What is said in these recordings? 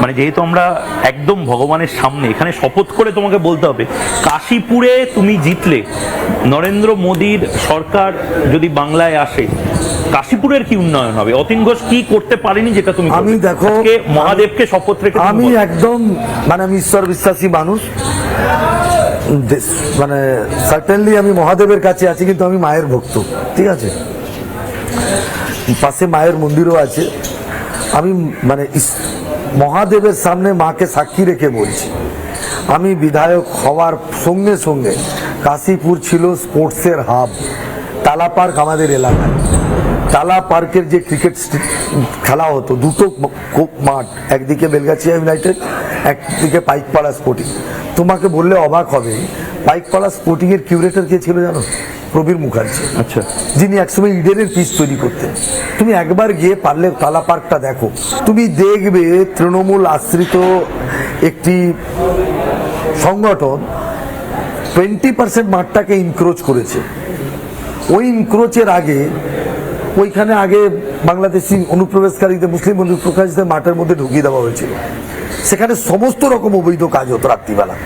মানে যেহেতু আমরা একদম ভগবানের সামনে, এখানে শপথ করে তোমাকে বলতে হবে, কাশীপুরে তুমি জিতলে, নরেন্দ্র মোদীর সরকার যদি বাংলায় আসে, কাশীপুরের কি উন্নয়ন হবে? অতীন ঘোষ কি করতে পারেনি যেটা তুমি আমি দেখো, মহাদেবকে শপথ রেখে আমি একদম মানে আমি ঈশ্বর বিশ্বাসী মানুষ, মানে সার্টেনলি আমি মহাদেবের কাছে আছি, কিন্তু আমি মায়ের ভক্ত, ঠিক আছে? পাশে মায়ের মন্দিরও আছে। আমি মানে মহাদেবের সামনে মাকে সাক্ষী রেখে বলছি, আমি বিধায়ক হওয়ার সঙ্গে সঙ্গে কাশীপুর ছিল স্পোর্টসের হাব। টালা পার্ক আমাদের এলাকায়, টালা পার্কের যে ক্রিকেট খেলা হতো, দুটো মাঠ, একদিকে বেলগাছিয়া ইউনাইটেড, একদিকে পাইকপাড়া স্পোর্টিং। তোমাকে বললে অবাক হবে, পাইকপাড়া স্পোর্টিং এর কিউরেটর কে ছিল জানো? প্রবীর মুখার্জি। আচ্ছা। যিনি একসময় ইডেনের পিচ তৈরি করতেন। তুমি একবার গিয়ে পারলে টালা পার্কটা দেখো, তুমি দেখবে তৃণমূল আশ্রিত একটি সংগঠন 20% মাঠটাকে ইনক্রোচ করেছে। ওই ইনক্রোচের আগে ওইখানে আগে বাংলাদেশি অনুপ্রবেশকারীদের, মুসলিম অনুপ্রবেশকারীদের মাঠের মধ্যে ঢুকিয়ে দেওয়া হয়েছিল। সেখানে সমস্ত রকম অবৈধ কাজ হতো রাত্রিবেলা।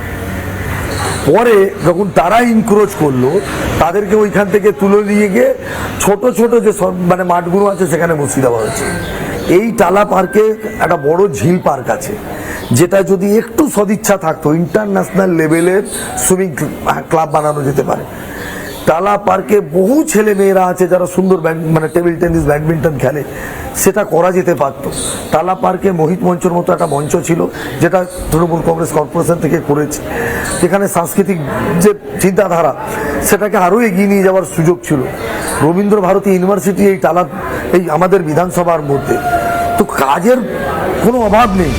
পরে যখন তারা ইনক্রোচ করলো, তাদেরকে ওইখান থেকে তুলে নিয়ে গিয়ে ছোট ছোট যে মানে মাঠগুলো আছে সেখানে বসিয়ে দেওয়া হয়েছে। এই টালা পার্কে একটা বড় ঝিল পার্ক আছে, যেটা যদি একটু সদিচ্ছা থাকতো ইন্টারন্যাশনাল লেভেলের সুইমিং ক্লাব বানানো যেতে পারে। টালা পার্কে বহু ছেলে মেয়েরা আছে যারা সুন্দর মানে টেবিল টেনিস, ব্যাডমিন্টন খেলে, সেটা করা যেতে পারত। টালা পার্কে মোহিত মঞ্চের মতো একটা মঞ্চ ছিল, যেটা তৃণমূল কংগ্রেস কর্পোরেশন থেকে করেছে। যেখানে সাংস্কৃতিক যে চিন্তাধারা, সেটাকে আরও এগিয়ে নিয়ে যাওয়ার সুযোগ ছিল। রবীন্দ্র ভারতী ইউনিভার্সিটি এই টালা, এই আমাদের বিধানসভার মধ্যে, তো কাজের কোনো অভাব নেই।